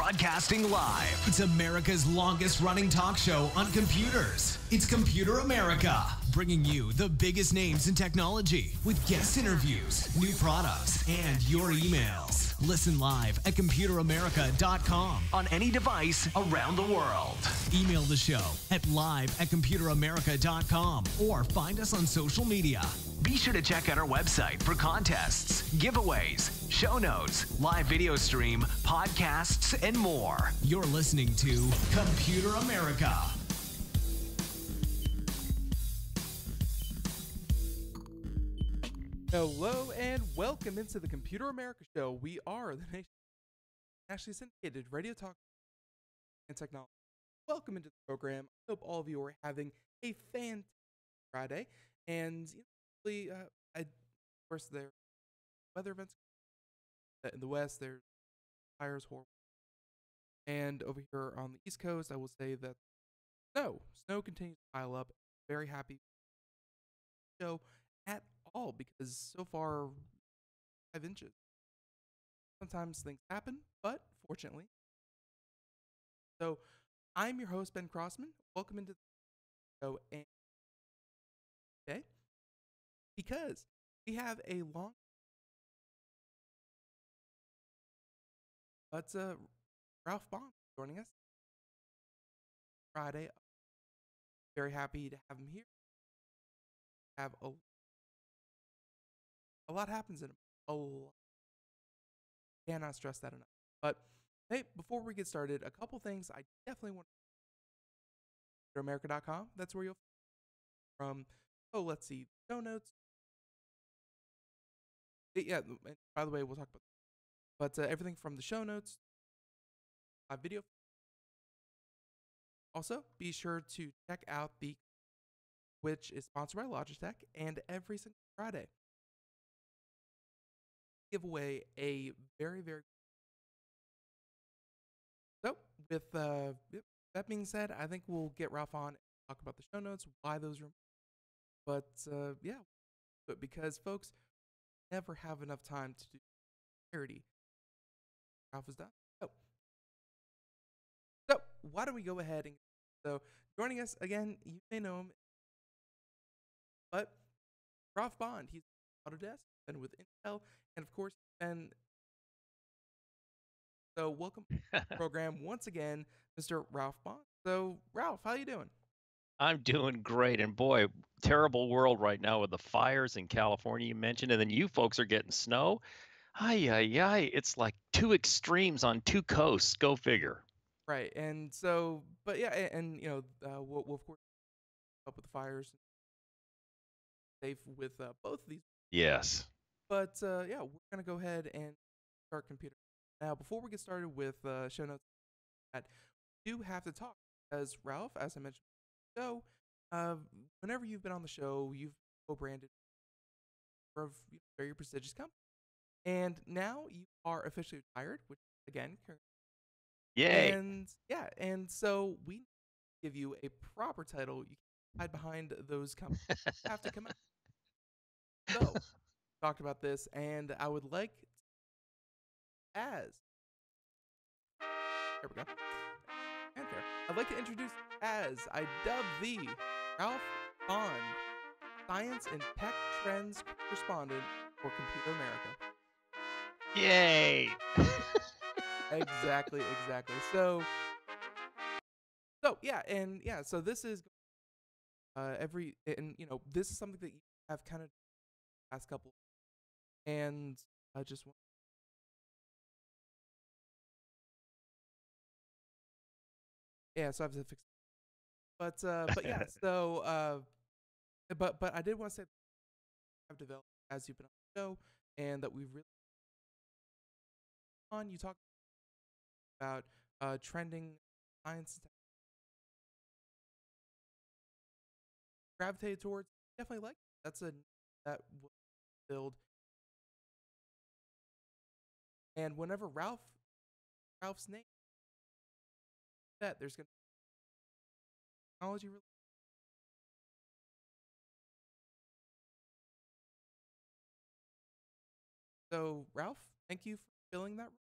Broadcasting live. It's America's longest running talk show on computers. It's Computer America, bringing you the biggest names in technology with guest interviews, new products, and your emails. Listen live at computeramerica.com on any device around the world. Email the show at live@computeramerica.com or find us on social media. Be sure to check out our website for contests, giveaways, show notes, live video stream, podcasts, and more. You're listening to Computer America. Hello and welcome into the Computer America Show. We are the nationally syndicated radio talk and technology. Welcome into the program. I hope all of you are having a fantastic Friday. And of course, there are weather events in the West. There's fires, horrible. And over here on the East Coast, I will say that snow continues to pile up. Very happy show at all because so far 5 inches. Sometimes things happen, but fortunately. So I'm your host, Ben Crossman. Welcome into the show. And today, because we have a long Ralph Bond joining us Friday. Very happy to have him here. Have a lot happens in a lot. Cannot stress that enough. But hey, before we get started, a couple things I definitely want to America.com. That's where you'll from let's see, show notes. Yeah, by the way, we'll talk about that. But everything from the show notes, video. Also, be sure to check out which is sponsored by Logitech, and every single Friday give away a very, very. So, with that being said, I think we'll get Ralph on and talk about the show notes, why those are. But because folks never have enough time to do charity. Ralph is done. So why don't we go ahead and joining us again, you may know him, but Ralph Bond, he's Autodesk, been with Intel, and of course, so welcome to the program once again, Mr. Ralph Bond. So Ralph, how you doing? I'm doing great, and boy, terrible world right now with the fires in California you mentioned, and then you folks are getting snow. Ay, ay, ay, it's like two extremes on two coasts. Go figure. Right, and so, but yeah, and we'll of course help with the fires, safe with both of these. Yes. But yeah, we're gonna go ahead and start computer. Now, before we get started with show notes, we do have to talk because Ralph, as I mentioned, so whenever you've been on the show, you've co-branded for a very prestigious company, and now you are officially retired, which again. Yay. And yeah, and so we give you a proper title. You can't hide behind those companies. You have to come out. So, talked about this, and I would like there we go. And there. I'd like to introduce as I dub the Ralph Bond, Science and Tech Trends Correspondent for Computer America. Yay. Exactly. So this is this is something that you have kind of past couple, and I just want. Yeah, so I have to fix. But yeah, so but I did want to say I've developed as you've been on the show, and that we've really you talk about trending science gravitated towards. Definitely like that will build. And whenever Ralph's name, that there's gonna be technology. So Ralph, thank you for filling that.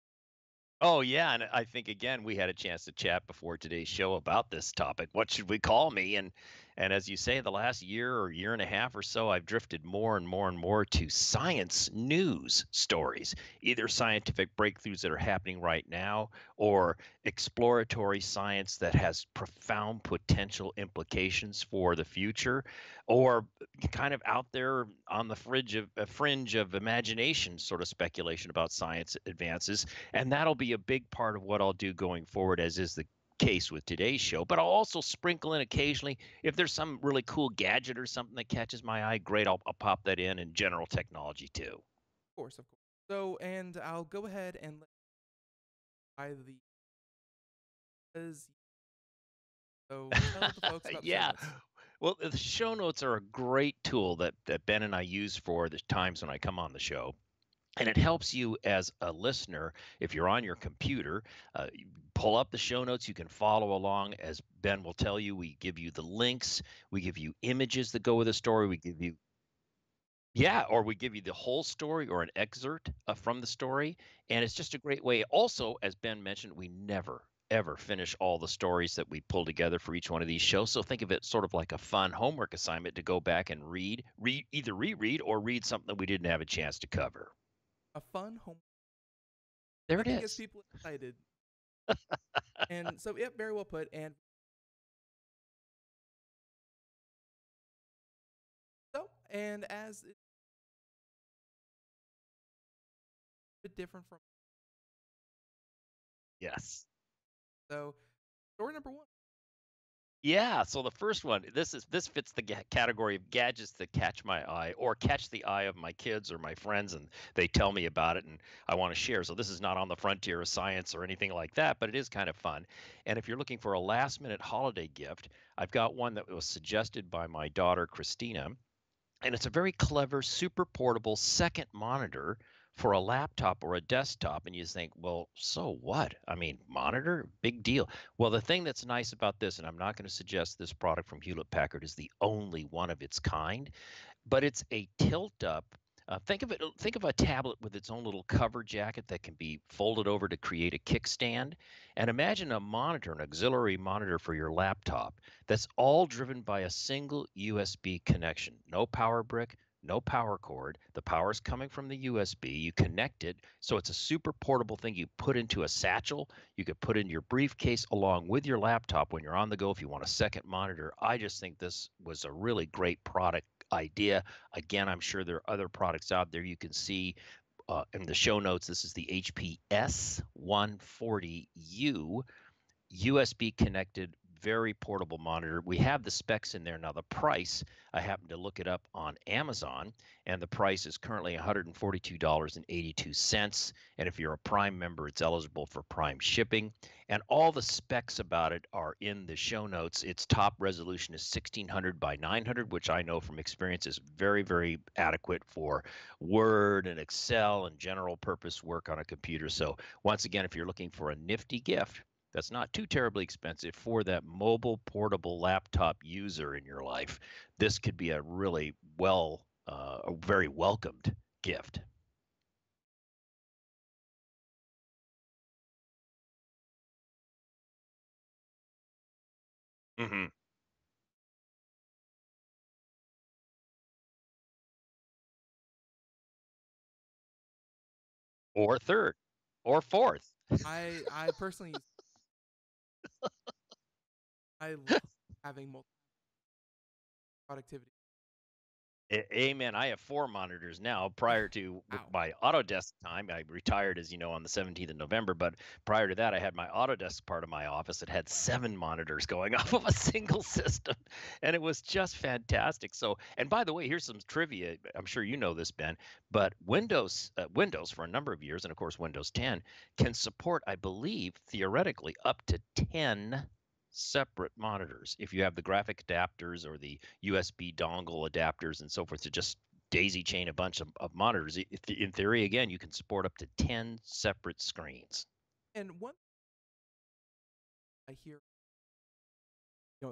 Oh, yeah, and I think again we had a chance to chat before today's show about this topic. What should we call me? And as you say, the last year or year and a half or so, I've drifted more and more and more to science news stories, either scientific breakthroughs that are happening right now or exploratory science that has profound potential implications for the future, or kind of out there on the fringe of imagination sort of speculation about science advances, and that'll be a big part of what I'll do going forward, as is the case with today's show. But I'll also sprinkle in occasionally, if there's some really cool gadget or something that catches my eye, great, I'll pop that in general technology too. Of course, of course. So, and I'll go ahead and let by the as so tell the folks about the show Yeah. notes. Well, the show notes are a great tool that Ben and I use for the times when I come on the show. And it helps you as a listener if you're on your computer. You pull up the show notes. You can follow along. As Ben will tell you, we give you the links. We give you images that go with the story. We give you, yeah, or we give you the whole story or an excerpt from the story. And it's just a great way. Also, as Ben mentioned, we never, ever finish all the stories that we pull together for each one of these shows. So think of it sort of like a fun homework assignment to go back and either reread or read something that we didn't have a chance to cover. A fun home. There it Nothing gets is. people excited. And so, yep, very well put. And so, and as it's a bit different from Yes. so, story number one. Yeah, so the first one, this fits the category of gadgets that catch my eye or catch the eye of my kids or my friends, and they tell me about it and I want to share. So this is not on the frontier of science or anything like that, but it is kind of fun. And if you're looking for a last minute holiday gift, I've got one that was suggested by my daughter Christina, and it's a very clever, super portable second monitor for a laptop or a desktop. And you think, well, so what? I mean, monitor, big deal. Well, the thing that's nice about this, and I'm not going to suggest this product from Hewlett Packard is the only one of its kind, but it's a tilt up. Think of it. Think of a tablet with its own little cover jacket that can be folded over to create a kickstand, and imagine a monitor, an auxiliary monitor for your laptop that's all driven by a single USB connection. No power brick, no power cord. The power is coming from the USB. You connect it, so it's a super portable thing. You put into a satchel. You could put in your briefcase along with your laptop when you're on the go if you want a second monitor. I just think this was a really great product idea. Again, I'm sure there are other products out there you can see in the show notes. This is the HP S140U USB connected, very portable monitor. We have the specs in there. Now, the price, I happened to look it up on Amazon, and the price is currently $142.82. And if you're a Prime member, it's eligible for Prime shipping. And all the specs about it are in the show notes. Its top resolution is 1600 by 900, which I know from experience is very, very adequate for Word and Excel and general purpose work on a computer. So, once again, if you're looking for a nifty gift, that's not too terribly expensive for that mobile portable laptop user in your life, this could be a really a very welcomed gift. Hmm. Or third, or fourth. I personally I love having multi productivity. Amen. I have four monitors now. Prior to Wow. my Autodesk time, I retired, as you know, on the 17th of November. But prior to that, I had my Autodesk part of my office that had seven monitors going off of a single system, and it was just fantastic. So, and by the way, here's some trivia. I'm sure you know this, Ben, but Windows for a number of years, and of course Windows 10, can support, I believe, theoretically, up to 10 separate monitors if you have the graphic adapters or the USB dongle adapters and so forth to just daisy chain a bunch of monitors. In theory, again, you can support up to 10 separate screens. And one I hear,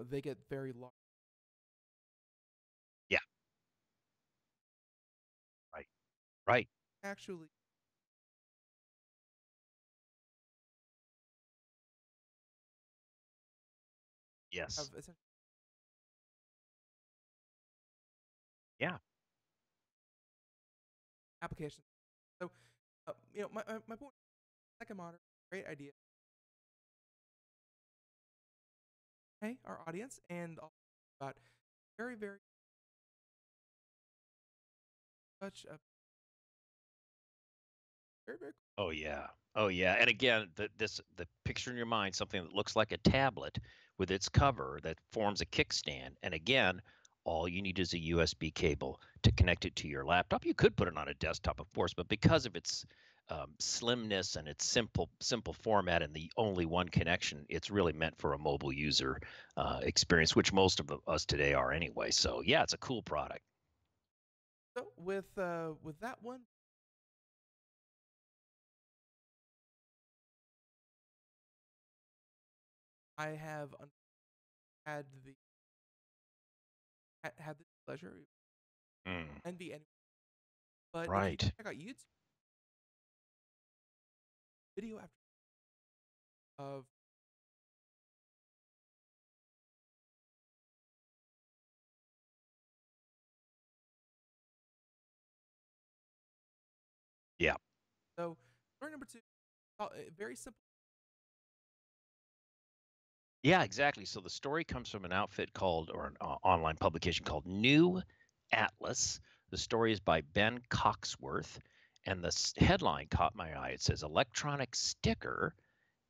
they get very large. Yeah, right, right. Actually, Yes. essentially Yeah. applications. So, my point, second monitor, great idea. Hey, our audience, and also about very, very much a very, very Oh yeah. Oh yeah. And again, the picture in your mind, something that looks like a tablet with its cover that forms a kickstand. And again, all you need is a USB cable to connect it to your laptop. You could put it on a desktop, of course, but because of its slimness and its simple format and the only one connection, it's really meant for a mobile user experience, which most of us today are anyway. So yeah, it's a cool product. so with that one, I have had had the pleasure Mm, envy any, but if you right. check out YouTube video after of Yeah. so story number two, very simple. Yeah, exactly. So the story comes from an outfit called, or an online publication called New Atlas. The story is by Ben Coxworth, and the headline caught my eye. It says, "Electronic sticker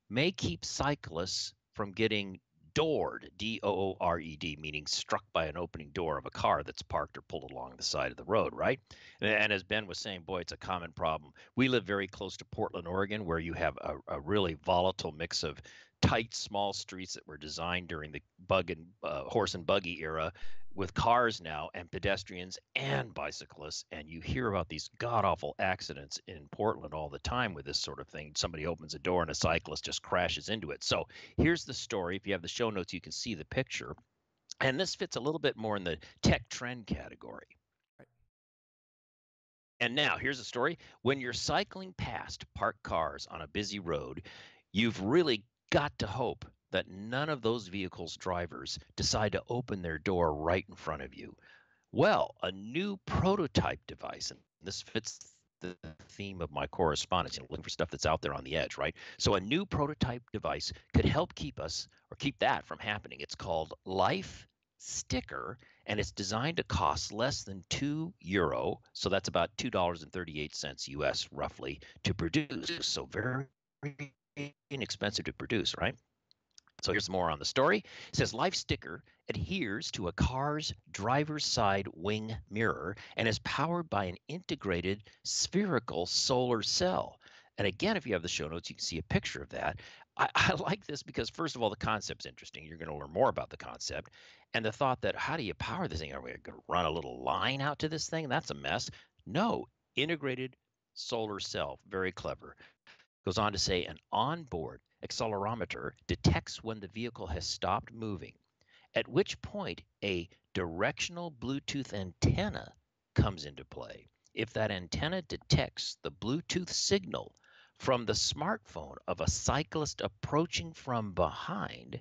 may keep cyclists from getting doored, D-O-O-R-E-D, meaning struck by an opening door of a car that's parked or pulled along the side of the road," right? And as Ben was saying, boy, it's a common problem. We live very close to Portland, Oregon, where you have a really volatile mix of tight, small streets that were designed during the horse and buggy era with cars now and pedestrians and bicyclists. And you hear about these god awful accidents in Portland all the time with this sort of thing. Somebody opens a door and a cyclist just crashes into it. So here's the story. If you have the show notes, you can see the picture. And this fits a little bit more in the tech trend category. Right. And now here's a story. When you're cycling past parked cars on a busy road, you've really got to hope that none of those vehicles' drivers decide to open their door right in front of you. Well, a new prototype device, and this fits the theme of my correspondence, looking for stuff that's out there on the edge, right? So a new prototype device could help keep us or keep that from happening. It's called Life Sticker, and it's designed to cost less than €2. So that's about $2.38 US roughly to produce. So very inexpensive to produce, right? So here's more on the story. It says Life Sticker adheres to a car's driver's side wing mirror and is powered by an integrated spherical solar cell. And again, if you have the show notes, you can see a picture of that. I like this because, first of all, the concept's interesting. You're going to learn more about the concept. And the thought that, how do you power this thing? Are we going to run a little line out to this thing? That's a mess. No, integrated solar cell. Very clever. Goes on to say an onboard accelerometer detects when the vehicle has stopped moving, at which point a directional Bluetooth antenna comes into play. If that antenna detects the Bluetooth signal from the smartphone of a cyclist approaching from behind,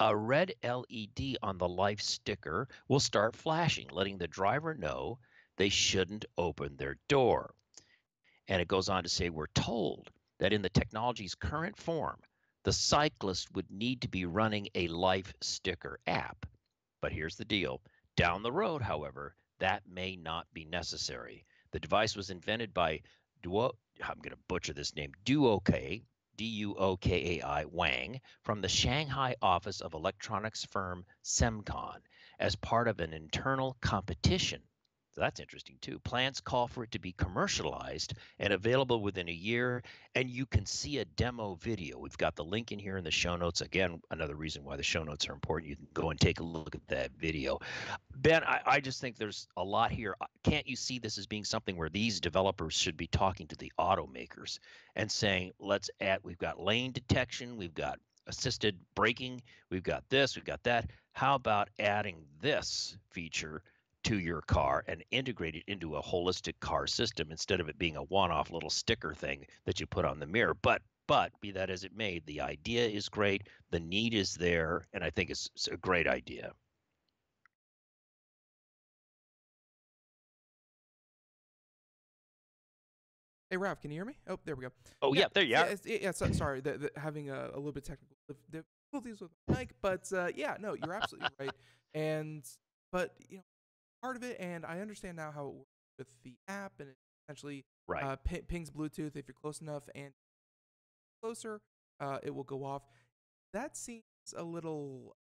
a red LED on the Life Sticker will start flashing, letting the driver know they shouldn't open their door. And it goes on to say, we're told that in the technology's current form, the cyclist would need to be running a Life Sticker app. But here's the deal. Down the road, however, that may not be necessary. The device was invented by I'm going to butcher this name, Duokai, Duokai Wang, from the Shanghai office of electronics firm Semcon as part of an internal competition. So that's interesting too. Plans call for it to be commercialized and available within a year, and you can see a demo video. We've got the link in here in the show notes. Again, another reason why the show notes are important. You can go and take a look at that video. Ben, I just think there's a lot here. Can't you see this as being something where these developers should be talking to the automakers and saying, we've got lane detection, we've got assisted braking, we've got this, we've got that. How about adding this feature to your car and integrate it into a holistic car system instead of it being a one-off little sticker thing that you put on the mirror? But But be that as it may, the idea is great, the need is there, and I think it's a great idea. Hey, Ralph, can you hear me? Oh, there we go. Oh, Yeah, yeah, there you yeah, are. sorry, having a little bit technical difficulties with the mic, but yeah, no, you're absolutely right. And but part of it, and I understand now how it works with the app, and it essentially Right. pings Bluetooth if you're close enough, and closer, it will go off. That seems a little,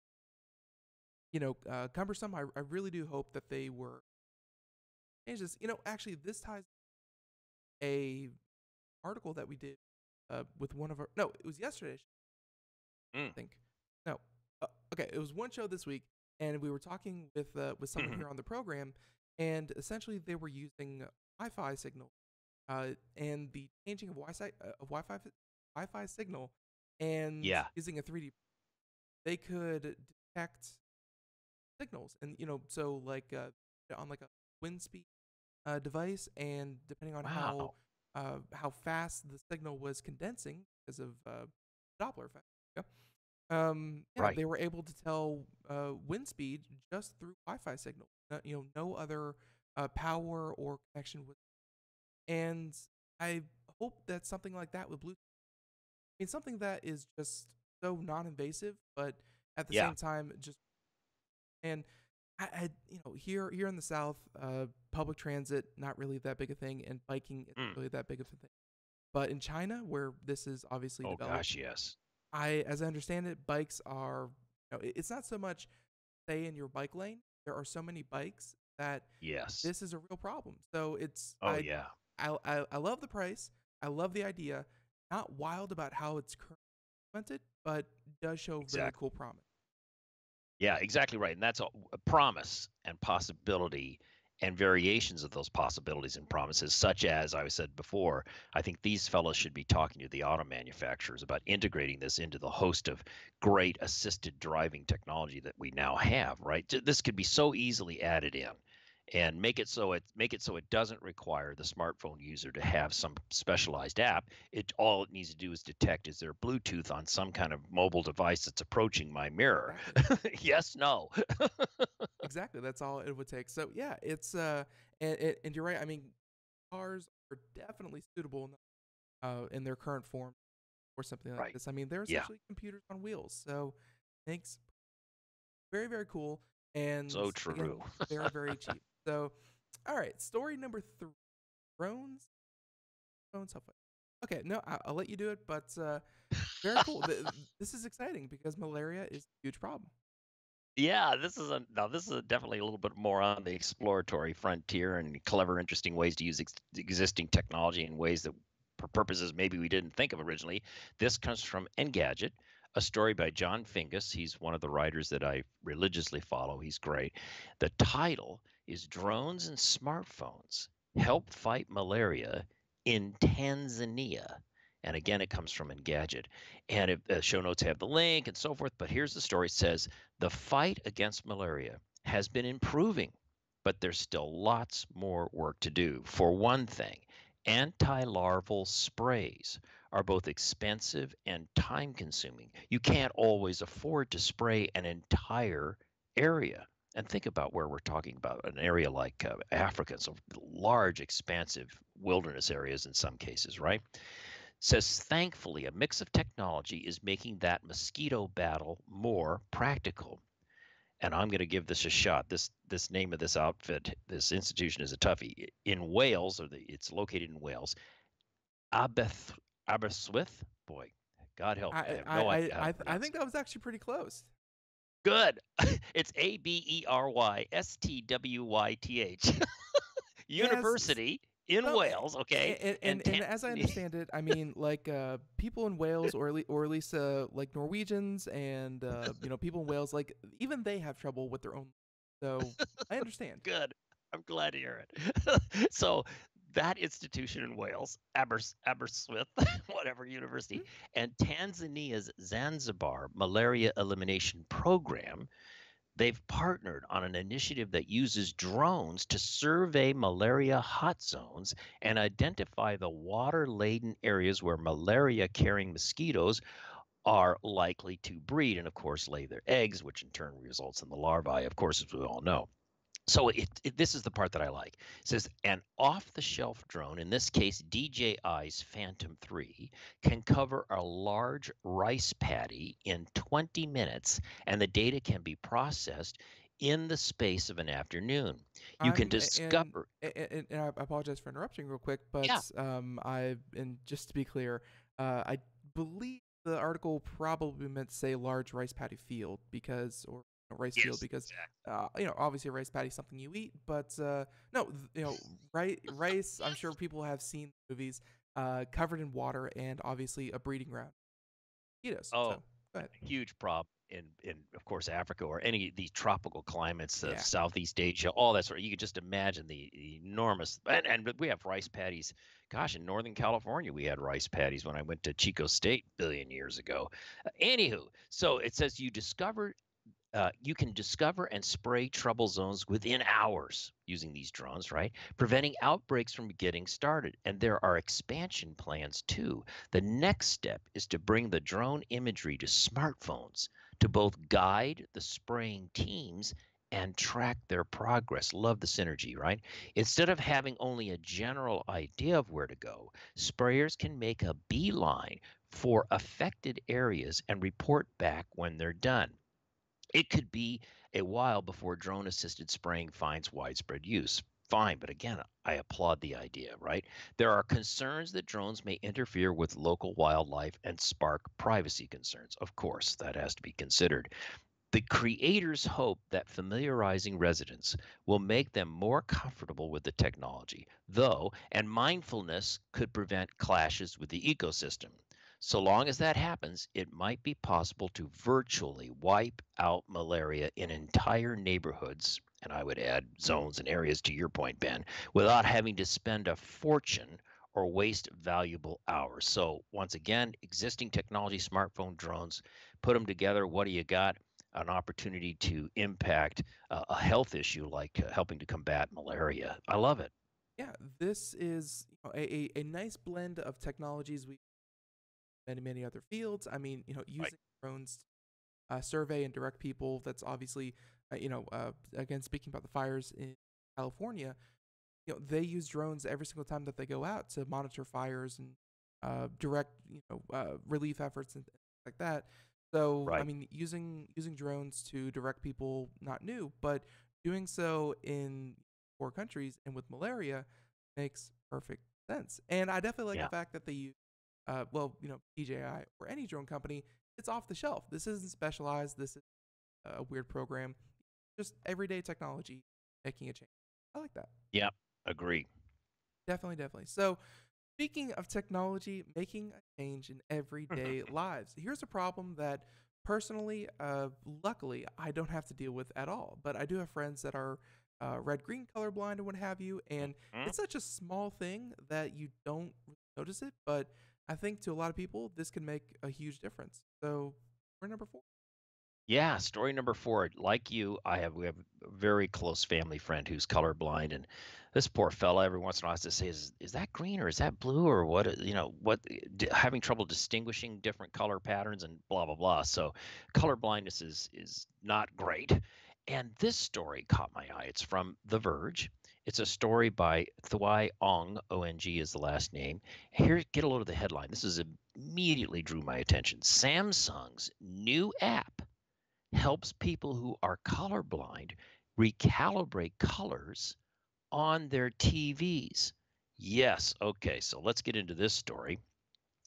cumbersome. I really do hope that they were change this. Actually, this ties a article that we did with one of our. No, it was yesterday. I Mm. think. No. Okay, it was one show this week, and we were talking with someone here on the program, and essentially they were using Wi-Fi signal, and the changing of Wi-Fi signal, and Yeah. using a 3D, they could detect signals, and so like on like a wind speed device, and depending on Wow. how fast the signal was condensing because of Doppler effect. Yeah. Yeah, Right. they were able to tell wind speed just through Wi-Fi signal. No other power or connection was. And I hope that something like that with Bluetooth. I mean, something that is just so non-invasive, but at the Yeah. same time, just and here in the South, public transit not really that big a thing, and biking isn't Mm. really that big of a thing. But in China, where this is obviously Oh, developed, gosh, yes. as I understand it, bikes are, it's not so much stay in your bike lane. There are so many bikes that Yes. this is a real problem. So it's Oh, yeah. I love the price. I love the idea. Not wild about how it's currently implemented, but does show very Exactly. cool promise. Yeah, exactly right. And that's a promise and possibility and variations of those possibilities and promises, such as I said before, I think these fellows should be talking to the auto manufacturers about integrating this into the host of great assisted driving technology that we now have, right? This could be so easily added in and make it so it doesn't require the smartphone user to have some specialized app. All it needs to do is detect, is there Bluetooth on some kind of mobile device that's approaching my mirror? Exactly. Yes, no. Exactly. That's all it would take. So yeah, it's and you're right. I mean, cars are definitely suitable in their current form or something like Right. this. I mean, they're Yeah. essentially computers on wheels. So makes very, very cool. And So again, true. very, very cheap. So, all right, story number 3: drones, phones, cell phone. Okay, no, I'll let you do it, but very cool. This is exciting because malaria is a huge problem. Yeah, this is definitely a little bit more on the exploratory frontier and clever, interesting ways to use existing technology in ways that for purposes maybe we didn't think of originally. This comes from Engadget, a story by John Fingus. He's one of the writers that I religiously follow. He's great. The title is Drones and Smartphones Help Fight Malaria in Tanzania. And again, it comes from Engadget. And the show notes have the link and so forth. But here's the story. It says, the fight against malaria has been improving, but there's still lots more work to do. For one thing, anti-larval sprays are both expensive and time consuming. You can't always afford to spray an entire area. And think about where we're talking about an area like Africa, so large, expansive wilderness areas in some cases, right? Says thankfully a mix of technology is making that mosquito battle more practical. And I'm going to give this a shot. This name of this outfit, this institution is a toughie. In Wales, it's located in Wales. Aber Aberystwyth, boy, God help me, I have no idea how to I pronounce think it. that was actually pretty close. Good. It's Aberystwyth Yes, University in some Wales, okay? And and as I Tanzania. understand it, I mean, like people in Wales, or at least like Norwegians and people in Wales, like even they have trouble with their own. So I understand. Good. I'm glad to hear it. So that institution in Wales, Aberystwyth, whatever university, Mhm. and Tanzania's Zanzibar Malaria Elimination Program, They've partnered on an initiative that uses drones to survey malaria hot zones and identify the water-laden areas where malaria-carrying mosquitoes are likely to breed and, of course, lay their eggs, which in turn results in the larvae, of course, as we all know. So this is the part that I like. It says an off-the-shelf drone, in this case DJI's Phantom 3, can cover a large rice paddy in 20 minutes, and the data can be processed in the space of an afternoon. You can discover. And I apologize for interrupting real quick, Yeah. but and just to be clear, I believe the article probably meant to say large rice paddy field because or rice field Yes. because Exactly. obviously a rice paddy is something you eat, but no, rice. I'm sure people have seen movies covered in water and obviously a breeding ground. Mosquitoes. So Oh, go ahead. huge problem in of course Africa or any of these tropical climates of Yeah. Southeast Asia, all that sort of. You could just imagine the enormous and we have rice paddies. Gosh, in Northern California we had rice paddies when I went to Chico State a billion years ago. Anywho, so it says you can discover and spray trouble zones within hours using these drones, right? Preventing outbreaks from getting started. And there are expansion plans too. The next step is to bring the drone imagery to smartphones to both guide the spraying teams and track their progress. Love the synergy, right? Instead of having only a general idea of where to go, sprayers can make a beeline for affected areas and report back when they're done. It could be a while before drone assisted spraying finds widespread use. Fine, but again, I applaud the idea, right? There are concerns that drones may interfere with local wildlife and spark privacy concerns. Of course, that has to be considered. The creators hope that familiarizing residents will make them more comfortable with the technology, though, and mindfulness could prevent clashes with the ecosystem. So long as that happens, it might be possible to virtually wipe out malaria in entire neighborhoods, and I would add zones and areas to your point, Ben, without having to spend a fortune or waste valuable hours. So, once again, existing technology, smartphone drones, put them together. What do you got? An opportunity to impact a health issue like helping to combat malaria. I love it. Yeah, this is a nice blend of technologies we many other fields. I mean, Right. using drones survey and direct people. That's obviously, again, speaking about the fires in California, they use drones every single time that they go out to monitor fires and direct, relief efforts and things like that. So, I Right. mean, using drones to direct people, not new, but doing so in poor countries and with malaria makes perfect sense. And I definitely like the Yeah. fact that they use, DJI or any drone company, it's off the shelf. This isn't specialized. This is a weird program. Just everyday technology making a change. I like that. Yeah. Agree. Definitely. So, speaking of technology making a change in everyday lives, here's a problem that personally, luckily, I don't have to deal with at all. But I do have friends that are red green colorblind and what have you. And Mhm. it's such a small thing that you don't really notice it. But I think to a lot of people, this can make a huge difference. So, we're number four. Yeah, story number four. Like you, we have a very close family friend who's colorblind, and this poor fella every once in a while has to say, "Is that green or is that blue or what?" Having trouble distinguishing different color patterns and blah blah blah. So, color blindness is not great. And this story caught my eye. It's from The Verge. It's a story by Thuy Ong. Ong is the last name. Here, get a load of the headline. This is immediately drew my attention. Samsung's new app helps people who are colorblind recalibrate colors on their TVs. Yes, okay, so let's get into this story.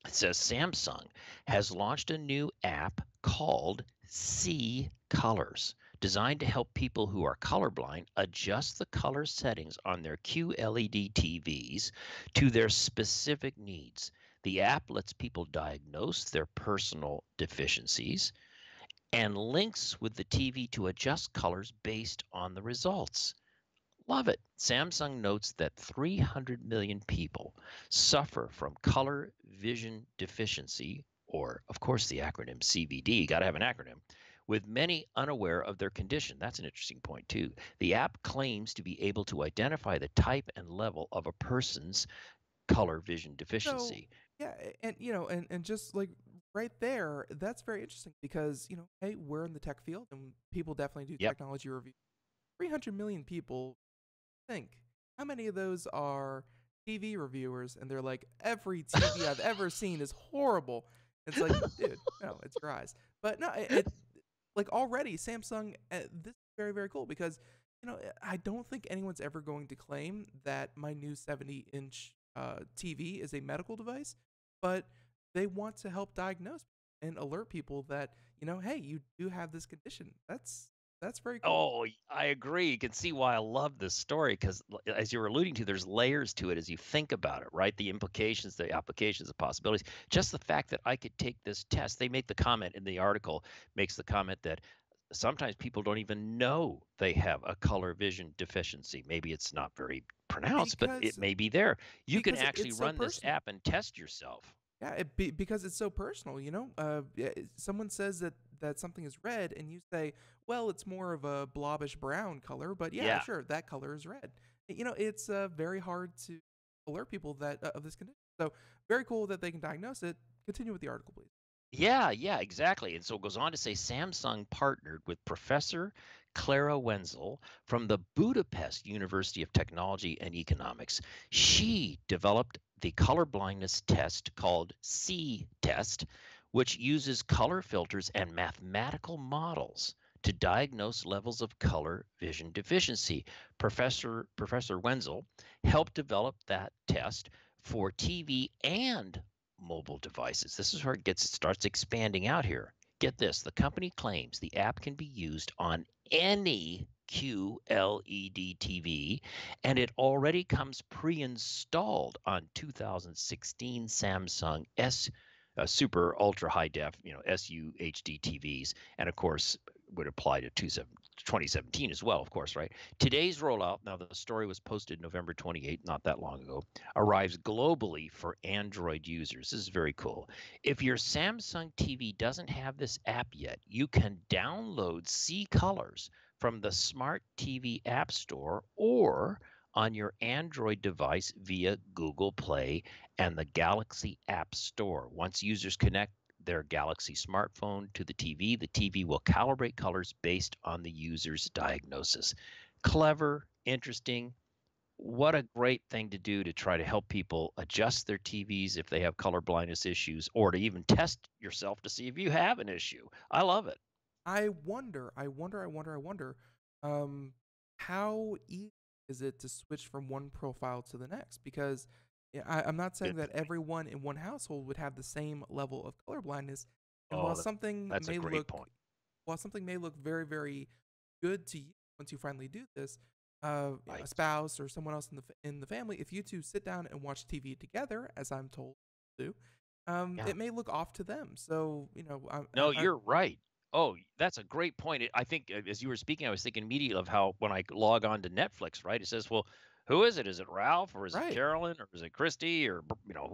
It says Samsung has launched a new app called See Colors, designed to help people who are colorblind adjust the color settings on their QLED TVs to their specific needs. The app lets people diagnose their personal deficiencies and links with the TV to adjust colors based on the results. Love it. Samsung notes that 300 million people suffer from color vision deficiency, or, of course, the acronym CVD. Got to have an acronym. with many unaware of their condition. That's an interesting point, too. The app claims to be able to identify the type and level of a person's color vision So deficiency. yeah, and and just like right there, that's very interesting because hey, we're in the tech field and people definitely do Yep. technology review. 300 million people think. How many of those are TV reviewers and they're like, every TV I've ever seen is horrible? It's like, dude, no, it's your eyes. But no, it like already Samsung, this is very, very cool because, I don't think anyone's ever going to claim that my new 70-inch TV is a medical device, but they want to help diagnose and alert people that, hey, you do have this condition. That's very cool. Oh, I agree. You can see why I love this story because, as you were alluding to, there's layers to it as you think about it, right? The implications, the applications, the possibilities. Just the fact that I could take this test. They make the comment in the article, makes the comment that sometimes people don't even know they have a color vision deficiency. Maybe it's not very pronounced, but it Because may be there. You can actually it's so run this personal. app and test yourself. Yeah, because it's so personal, yeah, someone says that something is red, and you say, well, it's more of a blobbish brown color, but yeah, Yeah. sure, that color is red. It's very hard to alert people that of this condition. So very cool that they can diagnose it. Continue with the article, please. Yeah, yeah, exactly. And so it goes on to say Samsung partnered with Professor Clara Wenzel from the Budapest University of Technology and Economics. She developed the color blindness test called C-Test, which uses color filters and mathematical models to diagnose levels of color vision deficiency. Professor Wenzel helped develop that test for TV and mobile devices. This is where starts expanding out here. Get this, the company claims the app can be used on any QLED TV, and it already comes pre-installed on 2016 Samsung Super Ultra High Def, SUHD TVs, and of course would apply to 2017 as well, of course, right? Today's rollout, now the story was posted November 28th, not that long ago, arrives globally for Android users. This is very cool. If your Samsung TV doesn't have this app yet, you can download C Colors from the Smart TV App Store or on your Android device via Google Play and the Galaxy App Store. Once users connect their Galaxy smartphone to the TV will calibrate colors based on the user's diagnosis. Clever, interesting. What a great thing to do to try to help people adjust their TVs if they have color blindness issues, or to even test yourself to see if you have an issue. I love it. I wonder, how easy is it to switch from one profile to the next? Because yeah, I'm not saying Good that point. everyone in one household would have the same level of color blindness. And Oh, that's a great point. while something may look very, very good to you once you finally do this, a Right. spouse or someone else in the family, if you two sit down and watch TV together, as I'm told to do, Yeah. it may look off to them. So No, you're right. Oh, that's a great point. I think as you were speaking, I was thinking immediately of how when I log on to Netflix, right? It says, "Well, who is it? Is it Ralph or is it right. Carolyn or is it Christy or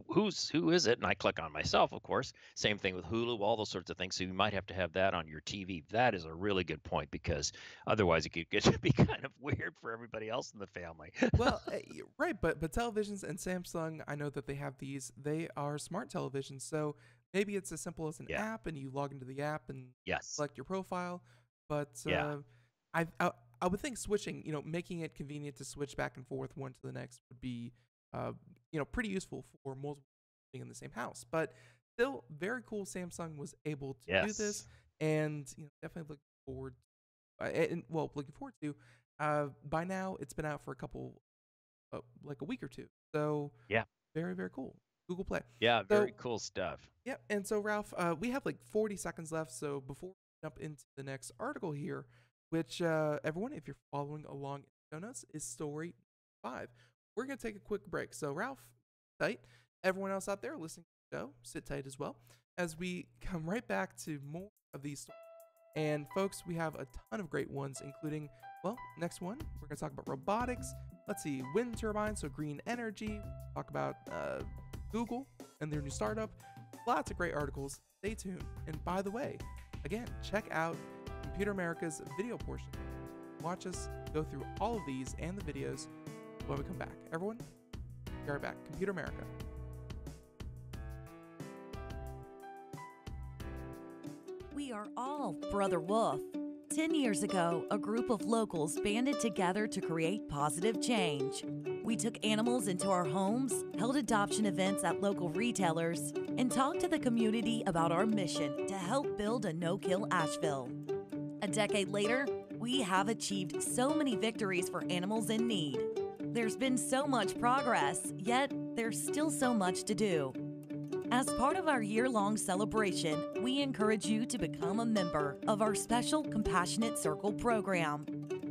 who is it?" And I click on myself, of course. Same thing with Hulu, all those sorts of things. So you might have to have that on your TV. That is a really good point because otherwise it could get to be kind of weird for everybody else in the family. Well, right, but televisions and Samsung, I know that they have these. They are smart televisions, so maybe it's as simple as an Yeah. app, and you log into the app and Yes. select your profile. But Yeah. I, I I would think switching, making it convenient to switch back and forth one to the next would be, pretty useful for multiple people being in the same house. But still, very cool. Samsung was able to do this, Yes. and definitely looking forward. Looking forward to. By now, it's been out for a couple like a week or two. So Yeah. very, very cool. Google Play. Yeah. So Very cool stuff. yeah, and so Ralph, we have like 40 seconds left. So before we jump into the next article here, which everyone, if you're following along in the show notes, is story 5. We're gonna take a quick break. So Ralph, sit tight. Everyone else out there listening to the show, sit tight as well, as we come right back to more of these stories. And folks, we have a ton of great ones, including, well, next one, we're going to talk about robotics. Let's see, wind turbines, so green energy. Talk about Google and their new startup. Lots of great articles. Stay tuned. And by the way, again, check out Computer America's video portion. Watch us go through all of these and the videos when we come back. Everyone, be right back. Computer America. We are all Brother Wolf. 10 years ago, a group of locals banded together to create positive change. We took animals into our homes, held adoption events at local retailers, and talked to the community about our mission to help build a no-kill Asheville. A decade later, we have achieved so many victories for animals in need. There's been so much progress, yet there's still so much to do. As part of our year-long celebration, we encourage you to become a member of our special Compassionate Circle program.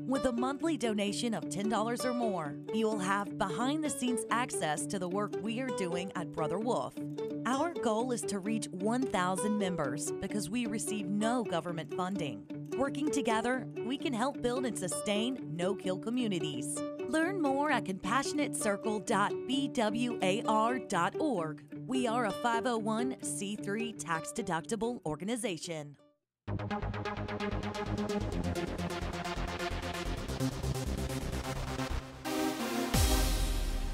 With a monthly donation of $10 or more, you will have behind-the-scenes access to the work we are doing at Brother Wolf. Our goal is to reach 1,000 members because we receive no government funding. Working together, we can help build and sustain no-kill communities. Learn more at compassionatecircle.bwar.org. We are a 501c3 tax-deductible organization.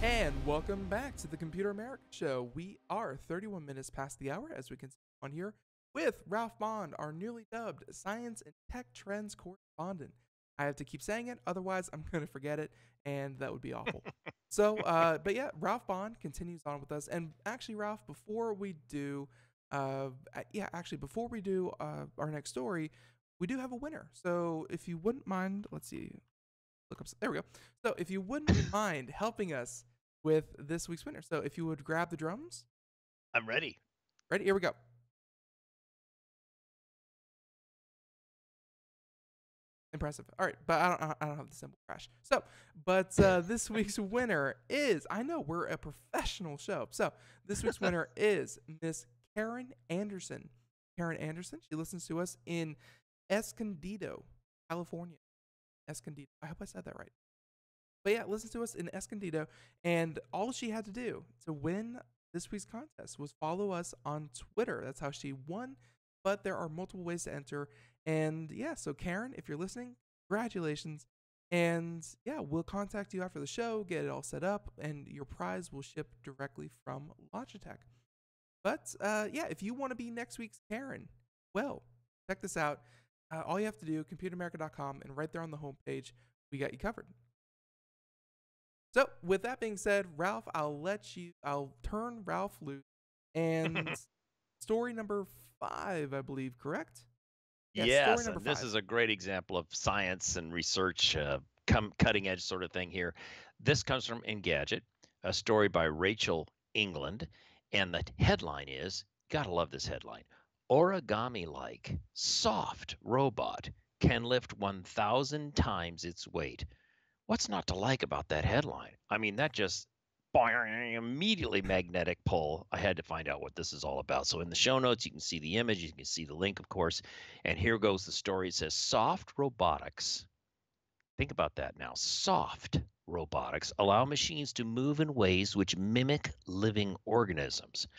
And welcome back to the Computer America Show. We are 31 minutes past the hour as we continue on here with Ralph Bond, our newly dubbed Science and Tech Trends Correspondent. I have to keep saying it, otherwise I'm going to forget it, and that would be awful. So, but yeah, Ralph Bond continues on with us. And actually, Ralph, before we do our next story, we do have a winner. So if you wouldn't mind, let's see, look up, there we go. So if you wouldn't mind helping us with this week's winner. So if you would grab the drums. I'm ready. Ready? Here we go. Impressive. All right, but I don't have the symbol crash. So, but this week's winner is, I know we're a professional show. So this week's winner is Miss Karen Anderson. Karen Anderson, she listens to us in Escondido, California. Escondido. I hope I said that right. But yeah, listens to us in Escondido, and all she had to do to win this week's contest was follow us on Twitter. That's how she won. But there are multiple ways to enter. And yeah, so Karen, if you're listening, congratulations. And yeah, we'll contact you after the show, get it all set up, and your prize will ship directly from Logitech. But yeah, if you want to be next week's Karen, well, check this out. All you have to do, computeramerica.com, and right there on the homepage, we got you covered. So with that being said, Ralph, I'll turn Ralph loose. And story number 5, I believe, correct? Yes, and this is a great example of science and research, cutting edge sort of thing here. This comes from Engadget, a story by Rachel England, and the headline is, gotta love this headline, origami-like soft robot can lift 1,000 times its weight. What's not to like about that headline? I mean, that just immediately magnetic pull. I had to find out what this is all about. So in the show notes, you can see the image, you can see the link, of course. And here goes the story. It says soft robotics. Think about that now. Soft robotics allow machines to move in ways which mimic living organisms.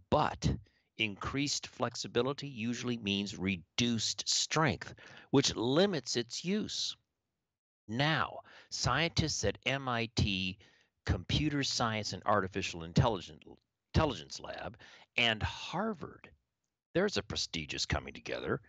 But increased flexibility usually means reduced strength, which limits its use. Now, scientists at MIT Computer Science and Artificial Intelligence Lab and Harvard, there's a prestigious coming together.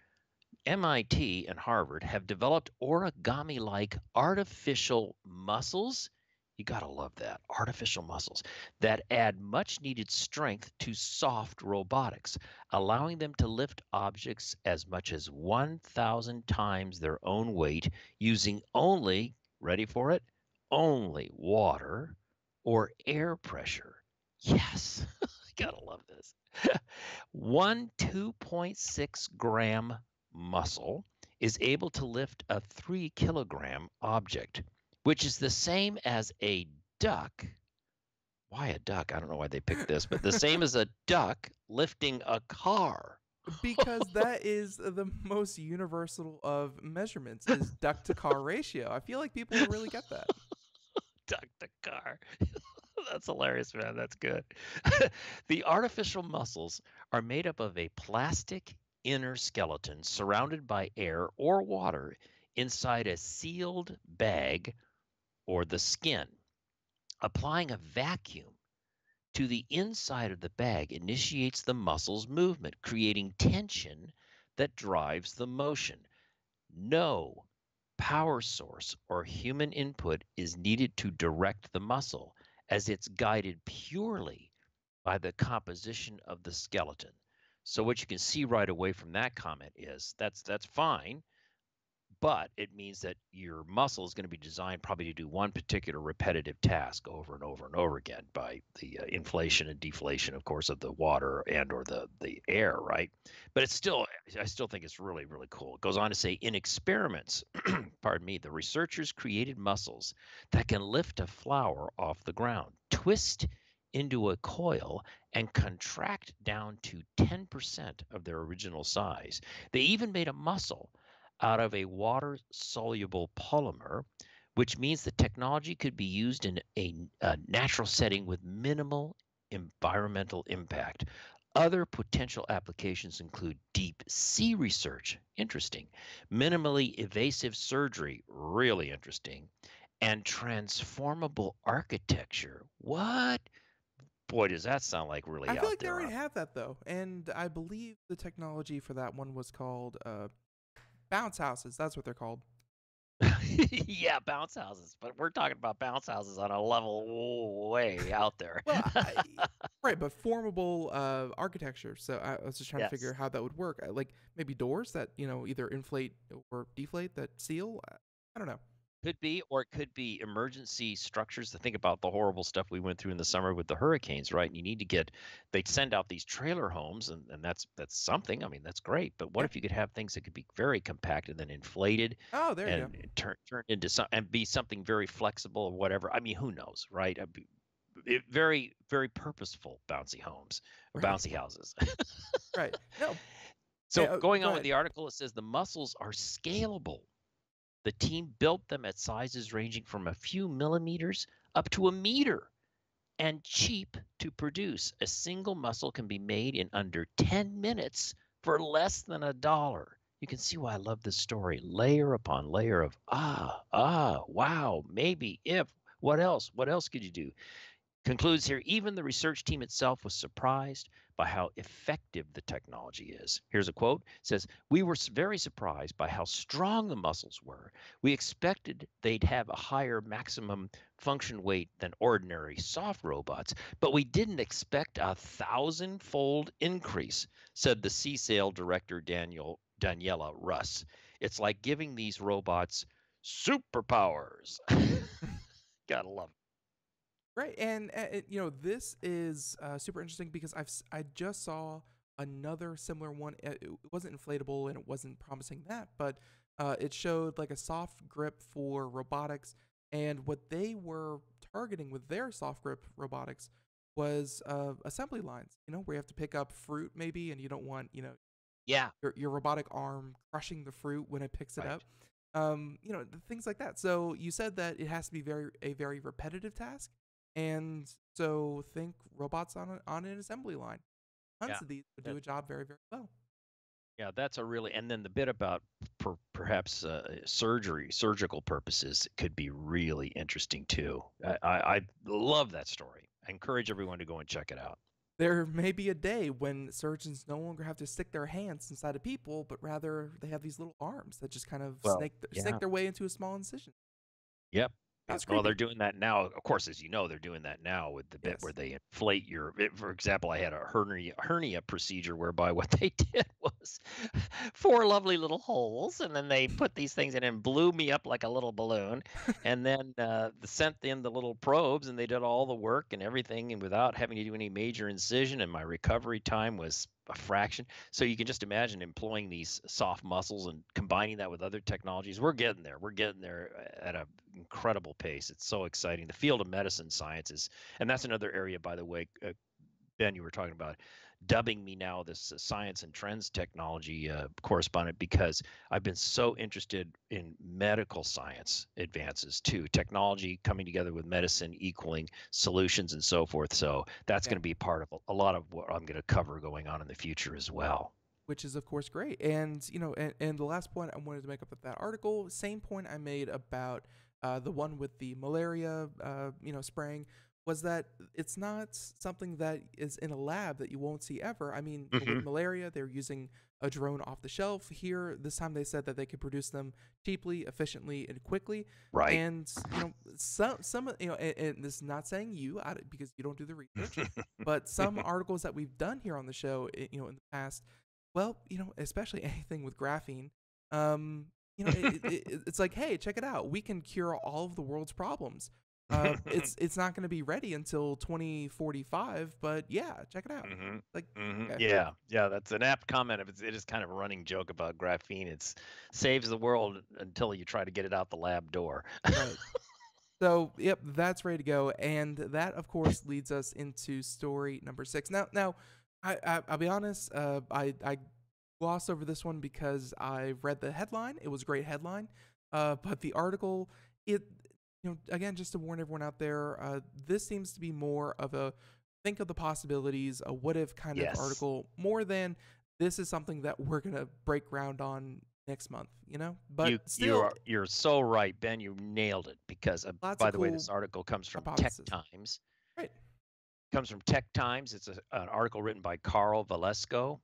MIT and Harvard have developed origami-like artificial muscles. You gotta love that, artificial muscles that add much-needed strength to soft robotics, allowing them to lift objects as much as 1,000 times their own weight using only, ready for it, only water or air pressure. Yes, gotta love this. One 2.6 gram muscle is able to lift a 3 kilogram object, which is the same as a duck. Why a duck? I don't know why they picked this, but the same as a duck lifting a car. Because that is the most universal of measurements, is duck to car ratio. I feel like people will really get that. Duck to car. That's hilarious, man. That's good. The artificial muscles are made up of a plastic inner skeleton surrounded by air or water inside a sealed bag or the skin. Applying a vacuum to the inside of the bag initiates the muscle's movement, creating tension that drives the motion. No power source or human input is needed to direct the muscle, as it's guided purely by the composition of the skeleton. So what you can see right away from that comment is that's fine, but it means that your muscle is going to be designed probably to do one particular repetitive task over and over and over again by the inflation and deflation, of course, of the water and or the air, right? But it's still, I still think it's really, really cool. It goes on to say, in experiments, pardon me, the researchers created muscles that can lift a flower off the ground, twist into a coil, and contract down to 10% of their original size. They even made a muscle out of a water-soluble polymer, which means the technology could be used in a natural setting with minimal environmental impact. Other potential applications include deep sea research, interesting, minimally invasive surgery, really interesting, and transformable architecture. What? Boy, does that sound like really I feel out like they there. already have that though, and I believe the technology for that one was called bounce houses. That's what they're called. Yeah, bounce houses, but we're talking about bounce houses on a level way out there. Well, right, but formable architecture. So I was just trying to figure Yes. how that would work. Like maybe doors that either inflate or deflate that seal. I don't know. Could be, or it could be emergency structures. To think about the horrible stuff we went through in the summer with the hurricanes, right? And you need to get, they'd send out these trailer homes, and that's something. I mean, that's great. But what Yeah. if you could have things that could be very compact and then inflated Oh, there you go. and turn into some and be something very flexible or whatever? I mean, who knows, right? Very, very purposeful bouncy homes, or Right. bouncy houses. Right. No. So Hey, going go on with ahead. the article, it says the muscles are scalable. The team built them at sizes ranging from a few millimeters up to a meter, and cheap to produce. A single muscle can be made in under 10 minutes for less than $1. You can see why I love this story. Layer upon layer of wow, maybe, if, what else? What else could you do? Concludes here, even the research team itself was surprised by how effective the technology is. Here's a quote. It says, "We were very surprised by how strong the muscles were. We expected they'd have a higher maximum function weight than ordinary soft robots, but we didn't expect a 1,000-fold increase," said the CSAIL director Daniela Russ. "It's like giving these robots superpowers." Gotta love it. Right, and this is super interesting because I just saw another similar one. It wasn't inflatable and it wasn't promising that, but it showed like a soft grip for robotics, and what they were targeting with their soft grip robotics was assembly lines. Where you have to pick up fruit maybe, and you don't want Yeah, your robotic arm crushing the fruit when it picks it right. up. Things like that. So you said that it has to be a very repetitive task, and so think robots on an assembly line. Tons Yeah. of these would That, do a job very, very well. yeah, that's a really, and then the bit about perhaps surgical purposes could be really interesting too. I love that story. I encourage everyone to go and check it out. There may be a day when surgeons no longer have to stick their hands inside of people, but rather they have these little arms that just kind of Well, snake yeah. their way into a small incision. Yep. That's Well, they're creepy. doing that now. Of course, as you know, they're doing that now with the bit where Yes. they inflate for example, I had a hernia procedure whereby what they did was four lovely little holes, and then they put these things in and blew me up like a little balloon, and then sent in the little probes, and they did all the work and everything, and without having to do any major incision, and my recovery time was a fraction. So you can just imagine employing these soft muscles and combining that with other technologies. We're getting there. We're getting there at an incredible pace. It's so exciting. The field of medicine sciences, and that's another area, by the way, Ben, you were talking about dubbing me now this science and trends technology correspondent, because I've been so interested in medical science advances too, technology coming together with medicine, equaling solutions and so forth. So that's Yeah. going to be part of a lot of what I'm going to cover going on in the future as well. which is of course great. And and the last point I wanted to make up with that article, same point I made about the one with the malaria, spraying, was that it's not something that is in a lab that you won't see ever. I mean, with Hmm. malaria, they're using a drone off the shelf. Here, this time they said that they could produce them cheaply, efficiently, and quickly. Right. And and this is not saying because you don't do the research, but some articles that we've done here on the show, in the past, well, especially anything with graphene, it's like, hey, check it out. We can cure all of the world's problems. It's not going to be ready until 2045, but yeah, check it out. Hmm. Like, Hmm. okay, Yeah, that's an apt comment. It is kind of a running joke about graphene. It's saves the world until you try to get it out the lab door. right. So, yep, that's ready to go, and that, of course, leads us into story number 6. Now, I'll be honest. I glossed over this one because I read the headline. It was a great headline, but the article, it again, just to warn everyone out there, this seems to be more of a think of the possibilities, a what if kind of Yes. article, more than this is something that we're gonna break ground on next month. But still, You're so right, Ben. You nailed it because lots of by the way, cool this article comes from Tech hypotheses. Times. Right. Comes from Tech Times. It's an article written by Carl Valesco.